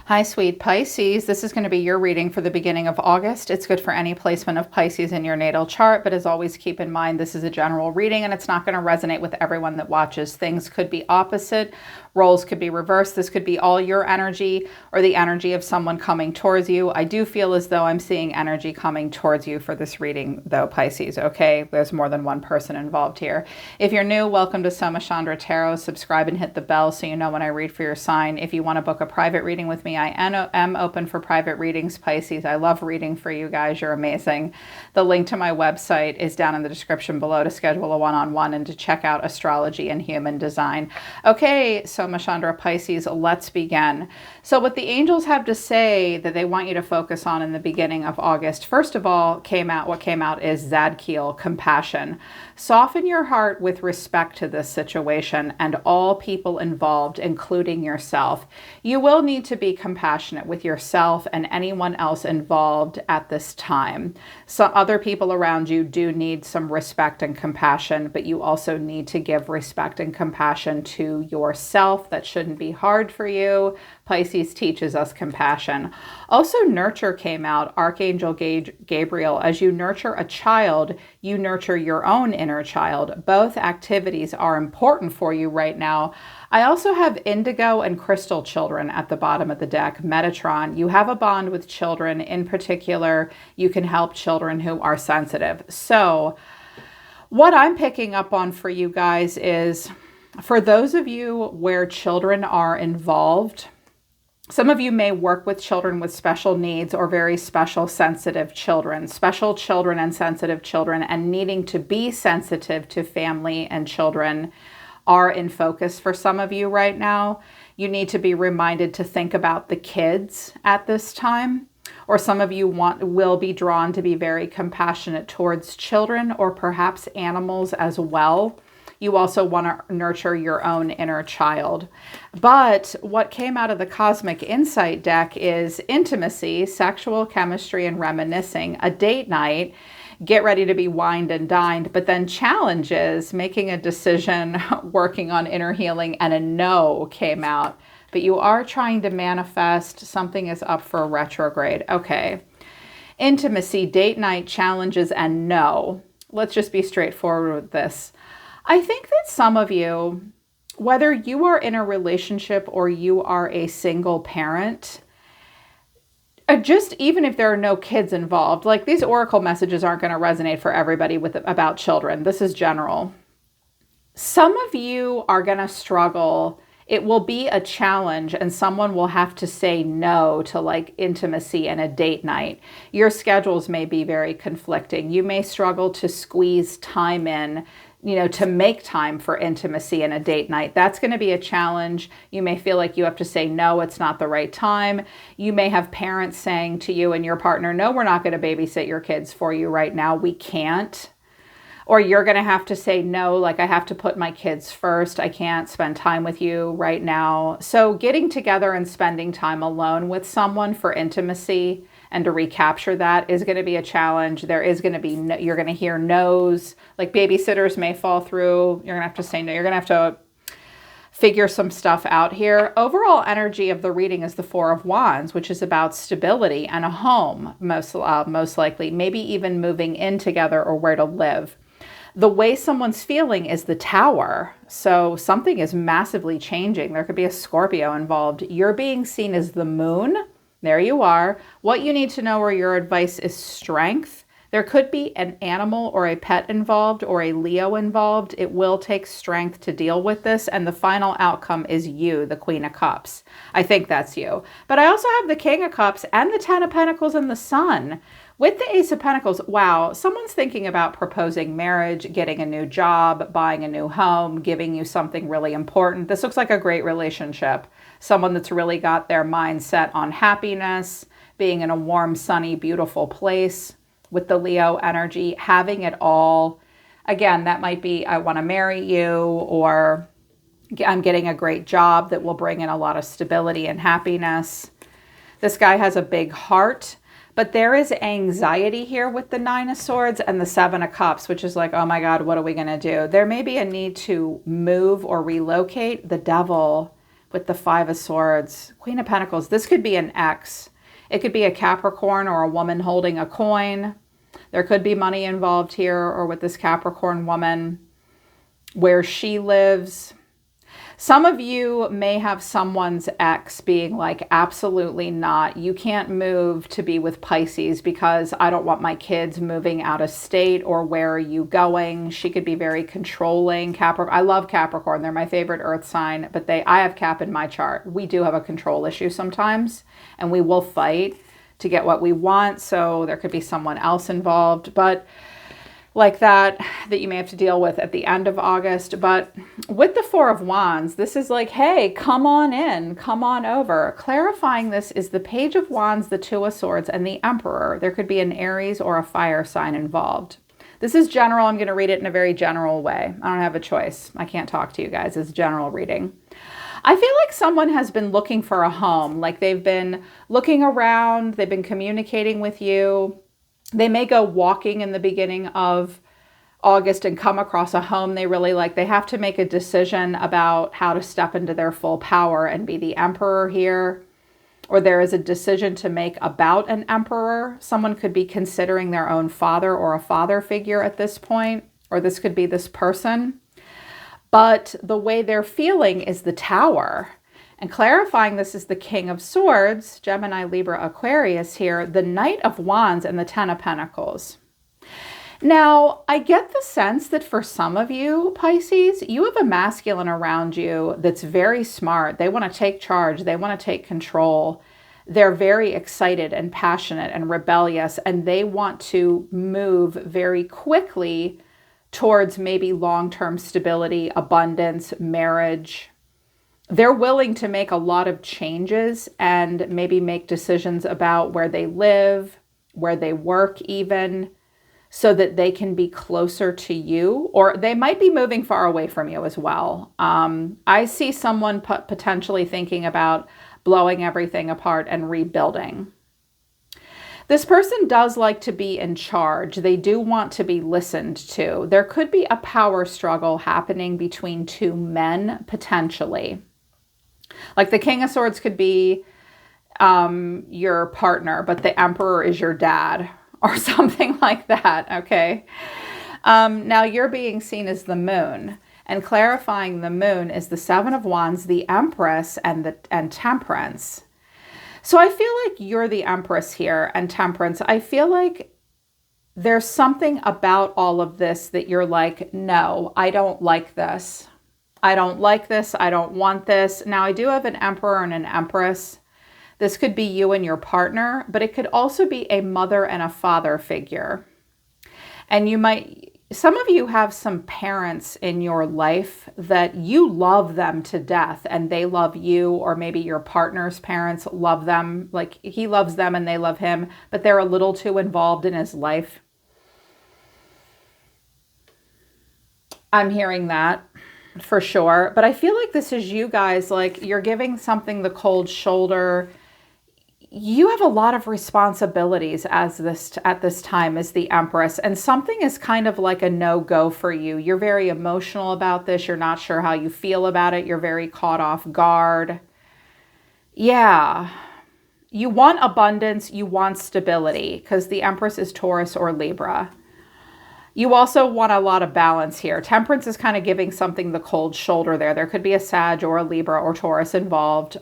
Hi, sweet Pisces. This is going to be your reading for the beginning of August. It's good for any placement of Pisces in your natal chart, but as always, keep in mind this is a general reading and it's not going to resonate with everyone that watches. Things could be opposite, roles could be reversed. This could be all your energy or the energy of someone coming towards you. I do feel as though I'm seeing energy coming towards you for this reading, though, Pisces, okay? There's more than one person involved here. If you're new, welcome to Soma Chandra Tarot. Subscribe and hit the bell so you know when I read for your sign. If you want to book a private reading with me, I am open for private readings, Pisces. I love reading for you guys. You're amazing. The link to my website is down in the description below to schedule a one-on-one and to check out Astrology and Human Design. Okay, Soma Chandra Pisces, let's begin. So what the angels have to say that they want you to focus on in the beginning of August, first of all, what came out is Zadkiel, compassion. Soften your heart with respect to this situation and all people involved, including yourself. You will need to be compassionate with yourself and anyone else involved at this time. So other people around you do need some respect and compassion, but you also need to give respect and compassion to yourself. That shouldn't be hard for you. Pisces teaches us compassion. Also, nurture came out, Archangel Gabriel. As you nurture a child, you nurture your own inner child. Both activities are important for you right now. I also have indigo and crystal children at the bottom of the deck, Metatron. You have a bond with children. In particular, you can help children who are sensitive. So what I'm picking up on for you guys is, for those of you where children are involved, some of you may work with children with special needs or very special sensitive children, and sensitive children, and needing to be sensitive to family and children are in focus for some of you right now. You need to be reminded to think about the kids at this time, or some of you will be drawn to be very compassionate towards children or perhaps animals as well. You also want to nurture your own inner child. But what came out of the Cosmic Insight deck is intimacy, sexual chemistry, and reminiscing, a date night, get ready to be wined and dined, but then challenges, making a decision, working on inner healing, and a no came out. But you are trying to manifest, something is up for a retrograde. Okay. Intimacy, date night, challenges, and no. Let's just be straightforward with this. I think that some of you, whether you are in a relationship or you are a single parent, just even if there are no kids involved, like these oracle messages aren't going to resonate for everybody about children. This is general. Some of you are going to struggle. It will be a challenge and someone will have to say no to like intimacy and a date night. Your schedules may be very conflicting. You may struggle to squeeze time in, to make time for intimacy and a date night. That's going to be a challenge. You may feel like you have to say, no, it's not the right time. You may have parents saying to you and your partner, no, we're not going to babysit your kids for you right now. We can't. Or you're going to have to say, no, like I have to put my kids first. I can't spend time with you right now. So getting together and spending time alone with someone for intimacy and to recapture that is going to be a challenge. There is going to be, you're going to hear no's, like babysitters may fall through. You're going to have to say no. You're going to have to figure some stuff out here. Overall energy of the reading is the Four of Wands, which is about stability and a home, most likely, maybe even moving in together or where to live. The way someone's feeling is the Tower. So something is massively changing. There could be a Scorpio involved. You're being seen as the moon. There you are. What you need to know or your advice is strength. There could be an animal or a pet involved or a Leo involved. It will take strength to deal with this. And the final outcome is you, the Queen of Cups. I think that's you. But I also have the King of Cups and the Ten of Pentacles and the Sun. With the Ace of Pentacles, wow, someone's thinking about proposing marriage, getting a new job, buying a new home, giving you something really important. This looks like a great relationship. Someone that's really got their mind set on happiness, being in a warm, sunny, beautiful place with the Leo energy, having it all. Again, that might be, I want to marry you, or I'm getting a great job that will bring in a lot of stability and happiness. This guy has a big heart. But there is anxiety here with the Nine of Swords and the Seven of Cups, which is like, oh my God, what are we going to do? There may be a need to move or relocate. The Devil with the Five of Swords, Queen of Pentacles. This could be an ex. It could be a Capricorn or a woman holding a coin. There could be money involved here, or with this Capricorn woman, where she lives. Some of you may have someone's ex being like, absolutely not. You can't move to be with Pisces because I don't want my kids moving out of state, or where are you going? She could be very controlling. Capricorn. I love Capricorn. They're my favorite earth sign, but I have Cap in my chart. We do have a control issue sometimes, and we will fight to get what we want. So there could be someone else involved, but like that you may have to deal with at the end of August. But with the Four of Wands, this is like, hey, come on in, come on over. Clarifying this is the Page of Wands, the Two of Swords, and the Emperor. There could be an Aries or a fire sign involved. This is general. I'm going to read it in a very general way. I don't have a choice. I can't talk to you guys. It's general reading. I feel like someone has been looking for a home. Like they've been looking around. They've been communicating with you. They may go walking in the beginning of August and come across a home they really like. They have to make a decision about how to step into their full power and be the Emperor here. Or there is a decision to make about an Emperor. Someone could be considering their own father or a father figure at this point, or this could be this person. But the way they're feeling is the Tower. And clarifying this is the King of Swords, Gemini, Libra, Aquarius here, the Knight of Wands, and the Ten of Pentacles. Now, I get the sense that for some of you, Pisces, you have a masculine around you that's very smart. They want to take charge. They want to take control. They're very excited and passionate and rebellious, and they want to move very quickly towards maybe long-term stability, abundance, marriage. They're willing to make a lot of changes and maybe make decisions about where they live, where they work even, so that they can be closer to you, or they might be moving far away from you as well. I see someone potentially thinking about blowing everything apart and rebuilding. This person does like to be in charge. They do want to be listened to. There could be a power struggle happening between two men, potentially. Like the King of Swords could be your partner, but the Emperor is your dad, or something like that, okay? Now you're being seen as the Moon, and clarifying the Moon is the Seven of Wands, the Empress, and Temperance. So I feel like you're the Empress here, and Temperance. I feel like there's something about all of this that you're like, no, I don't like this. I don't like this. I don't want this. Now, I do have an Emperor and an Empress. This could be you and your partner, but it could also be a mother and a father figure. And some of you have some parents in your life that you love them to death and they love you, or maybe your partner's parents love them. Like he loves them and they love him, but they're a little too involved in his life. I'm hearing that. For sure. But I feel like this is you guys, like you're giving something the cold shoulder. You have a lot of responsibilities at this time as the Empress, and something is kind of like a no-go for you. You're very emotional about this. You're not sure how you feel about it. You're very caught off guard. Yeah. You want abundance. You want stability, because the Empress is Taurus or Libra. You also want a lot of balance here. Temperance is kind of giving something the cold shoulder there. There could be a Sag or a Libra or Taurus involved.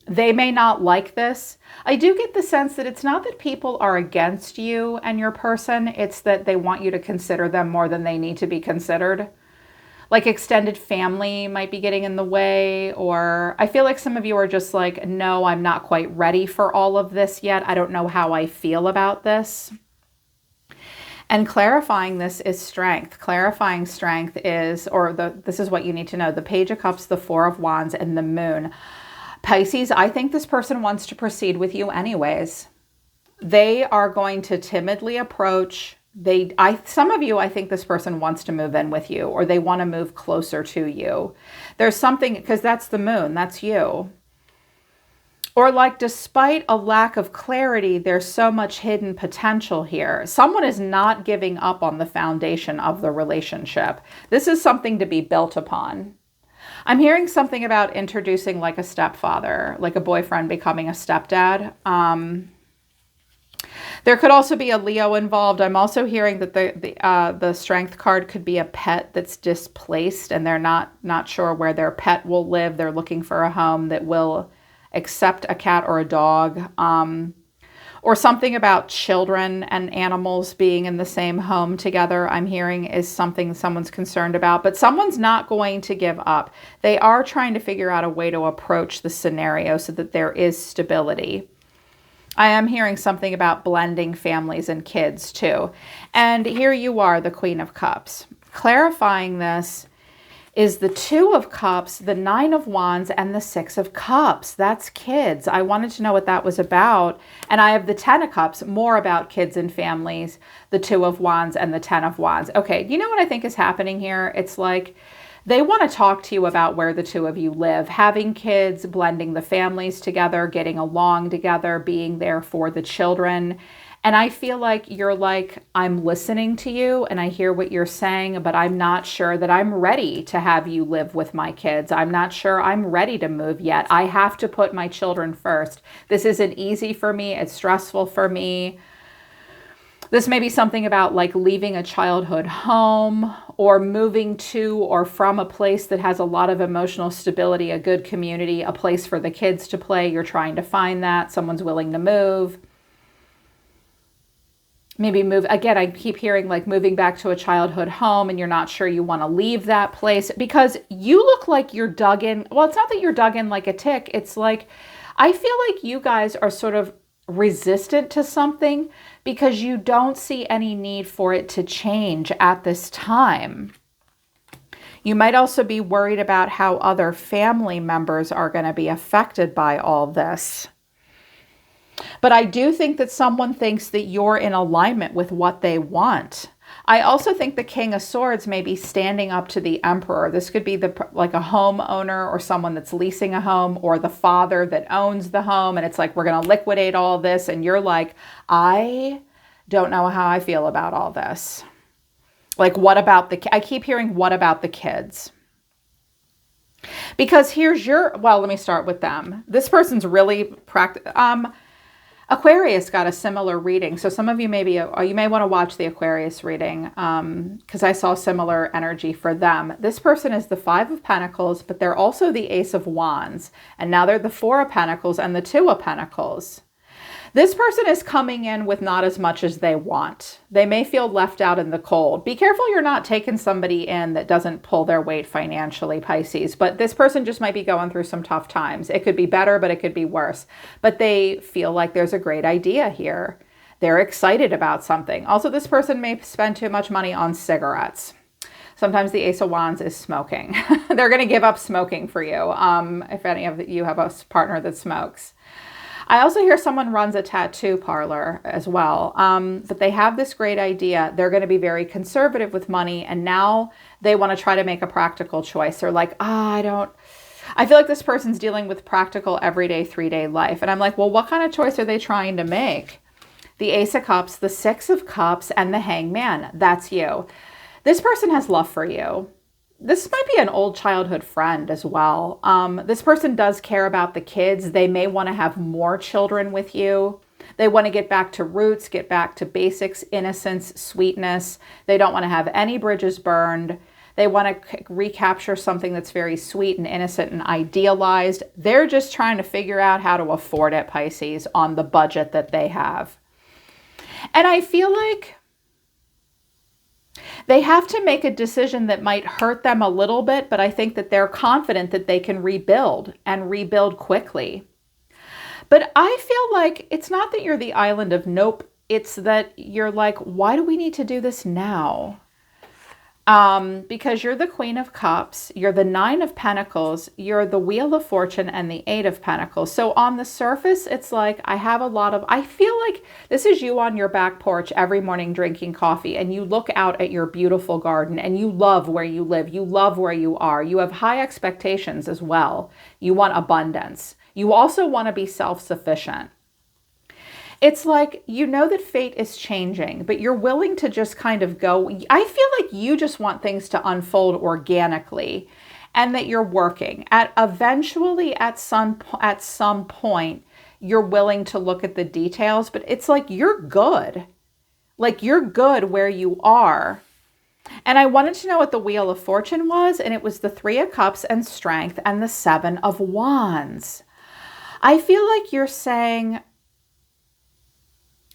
They may not like this. I do get the sense that it's not that people are against you and your person. It's that they want you to consider them more than they need to be considered. Like extended family might be getting in the way, or I feel like some of you are just like, no, I'm not quite ready for all of this yet. I don't know how I feel about this. And clarifying this is strength. Clarifying strength is, this is what you need to know, the Page of Cups, the Four of Wands, and the Moon. Pisces, I think this person wants to proceed with you anyways. They are going to timidly approach. Some of you, I think this person wants to move in with you, or they want to move closer to you. There's something, because that's the Moon, that's you. Or like, despite a lack of clarity, there's so much hidden potential here. Someone is not giving up on the foundation of the relationship. This is something to be built upon. I'm hearing something about introducing like a stepfather, like a boyfriend becoming a stepdad. There could also be a Leo involved. I'm also hearing that the Strength card could be a pet that's displaced and they're not sure where their pet will live. They're looking for a home that will accept a cat or a dog. Or something about children and animals being in the same home together, I'm hearing is something someone's concerned about. But someone's not going to give up. They are trying to figure out a way to approach the scenario so that there is stability. I am hearing something about blending families and kids too. And here you are, the Queen of Cups. Clarifying this is the Two of Cups, the Nine of Wands, and the Six of Cups. That's kids. I wanted to know what that was about. And I have the Ten of Cups, more about kids and families, the Two of Wands, and the Ten of Wands. Okay, you know what I think is happening here? It's like they want to talk to you about where the two of you live, having kids, blending the families together, getting along together, being there for the children. And I feel like you're like, I'm listening to you and I hear what you're saying, but I'm not sure that I'm ready to have you live with my kids. I'm not sure I'm ready to move yet. I have to put my children first. This isn't easy for me. It's stressful for me. This may be something about like leaving a childhood home or moving to or from a place that has a lot of emotional stability, a good community, a place for the kids to play. You're trying to find that. Someone's willing to move. Maybe move, again, I keep hearing like moving back to a childhood home and you're not sure you want to leave that place because you look like you're dug in. Well, it's not that you're dug in like a tick. It's like, I feel like you guys are sort of resistant to something because you don't see any need for it to change at this time. You might also be worried about how other family members are going to be affected by all this. But I do think that someone thinks that you're in alignment with what they want. I also think the King of Swords may be standing up to the Emperor. This could be like a homeowner or someone that's leasing a home or the father that owns the home. And it's like, we're going to liquidate all this. And you're like, I don't know how I feel about all this. Like, what about I keep hearing, what about the kids? Because here's well, let me start with them. This person's really Aquarius got a similar reading. So some of you you may want to watch the Aquarius reading because I saw similar energy for them. This person is the Five of Pentacles, but they're also the Ace of Wands. And now they're the Four of Pentacles and the Two of Pentacles. This person is coming in with not as much as they want. They may feel left out in the cold. Be careful you're not taking somebody in that doesn't pull their weight financially, Pisces. But this person just might be going through some tough times. It could be better, but it could be worse. But they feel like there's a great idea here. They're excited about something. Also, this person may spend too much money on cigarettes. Sometimes the Ace of Wands is smoking. They're going to give up smoking for you if any of you have a partner that smokes. I also hear someone runs a tattoo parlor as well, but they have this great idea. They're going to be very conservative with money, and now they want to try to make a practical choice. They're like, I feel like this person's dealing with practical, everyday, 3-day life. And I'm like, well, what kind of choice are they trying to make? The Ace of Cups, the Six of Cups, and the Hangman. That's you. This person has love for you. This might be an old childhood friend as well. This person does care about the kids. They may want to have more children with you. They want to get back to roots, get back to basics, innocence, sweetness. They don't want to have any bridges burned. They want to recapture something that's very sweet and innocent and idealized. They're just trying to figure out how to afford it, Pisces, on the budget that they have. And I feel like they have to make a decision that might hurt them a little bit, but I think that they're confident that they can rebuild and rebuild quickly. But I feel like it's not that you're the island of nope. It's that you're like, why do we need to do this now? Because you're the Queen of Cups, you're the Nine of Pentacles, you're the Wheel of Fortune and the Eight of Pentacles. So on the surface, it's like I feel like this is you on your back porch every morning drinking coffee and you look out at your beautiful garden and you love where you live. You love where you are. You have high expectations as well. You want abundance. You also want to be self-sufficient. It's like, you know that fate is changing, but you're willing to just kind of go. I feel like you just want things to unfold organically. and that you're working at eventually at some point, you're willing to look at the details, but it's like you're good. Like you're good where you are. And I wanted to know what the Wheel of Fortune was, and it was the Three of Cups and Strength and the Seven of Wands. I feel like you're saying,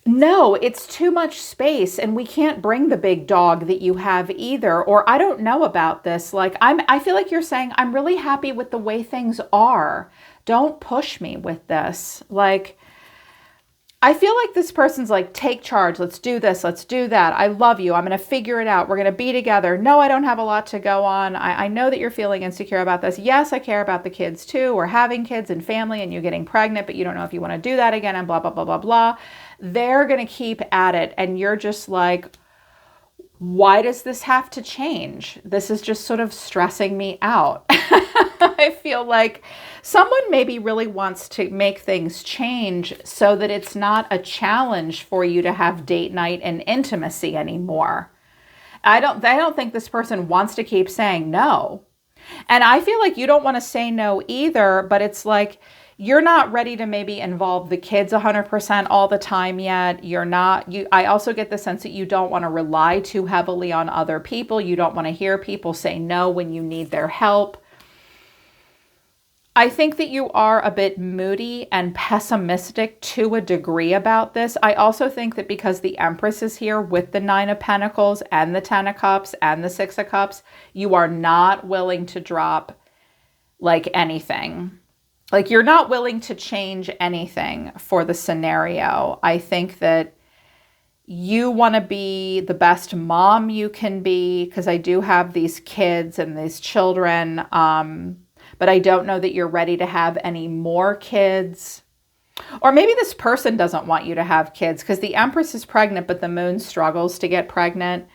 no, it's too much space and we can't bring the big dog that you have either. Or I don't know about this. Like I feel like you're saying, I'm really happy with the way things are. Don't push me with this. Like, I feel like this person's like, take charge. Let's do this. Let's do that. I love you. I'm going to figure it out. We're going to be together. No, I don't have a lot to go on. I know that you're feeling insecure about this. Yes, I care about the kids too, or having kids and family and you getting pregnant, but you don't know if you want to do that again and blah, blah, blah, blah, blah. They're going to keep at it. And you're just like, why does this have to change? This is just sort of stressing me out. I feel like someone maybe really wants to make things change so that it's not a challenge for you to have date night and intimacy anymore. I don't think this person wants to keep saying no. And I feel like you don't want to say no either, but it's like you're not ready to maybe involve the kids 100% all the time yet. I also get the sense that you don't want to rely too heavily on other people. You don't want to hear people say no when you need their help. I think that you are a bit moody and pessimistic to a degree about this. I also think that because the Empress is here with the Nine of Pentacles and the Ten of Cups and the Six of Cups, you are not willing to drop like anything. Like you're not willing to change anything for the scenario. I think that you want to be the best mom you can be, because I do have these kids and these children, but I don't know that you're ready to have any more kids. Or maybe this person doesn't want you to have kids because the Empress is pregnant, but the Moon struggles to get pregnant.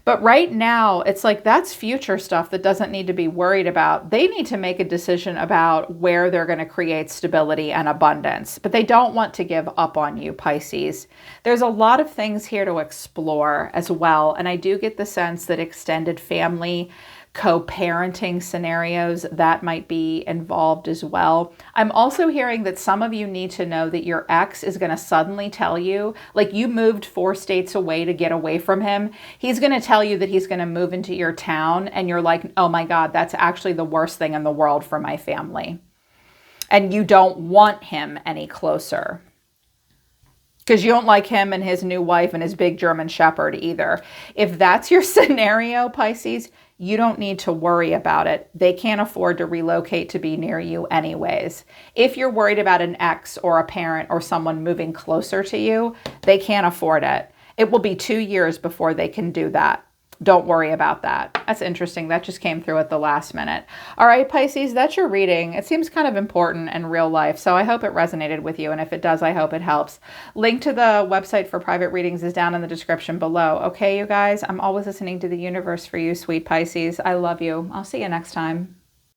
But right now, it's like that's future stuff that doesn't need to be worried about. They need to make a decision about where they're going to create stability and abundance. But they don't want to give up on you, Pisces. There's a lot of things here to explore as well. And I do get the sense that extended family, co-parenting scenarios, that might be involved as well. I'm also hearing that some of you need to know that your ex is going to suddenly tell you, like you moved 4 states away to get away from him. He's going to tell you that he's going to move into your town and you're like, oh my God, that's actually the worst thing in the world for my family. And you don't want him any closer. Because you don't like him and his new wife and his big German Shepherd either. If that's your scenario, Pisces, you don't need to worry about it. They can't afford to relocate to be near you anyways. If you're worried about an ex or a parent or someone moving closer to you, they can't afford it. It will be 2 years before they can do that. Don't worry about that. That's interesting. That just came through at the last minute. All right, Pisces, that's your reading. It seems kind of important in real life, so I hope it resonated with you, and if it does, I hope it helps. Link to the website for private readings is down in the description below. Okay, you guys? I'm always listening to the universe for you, sweet Pisces. I love you. I'll see you next time.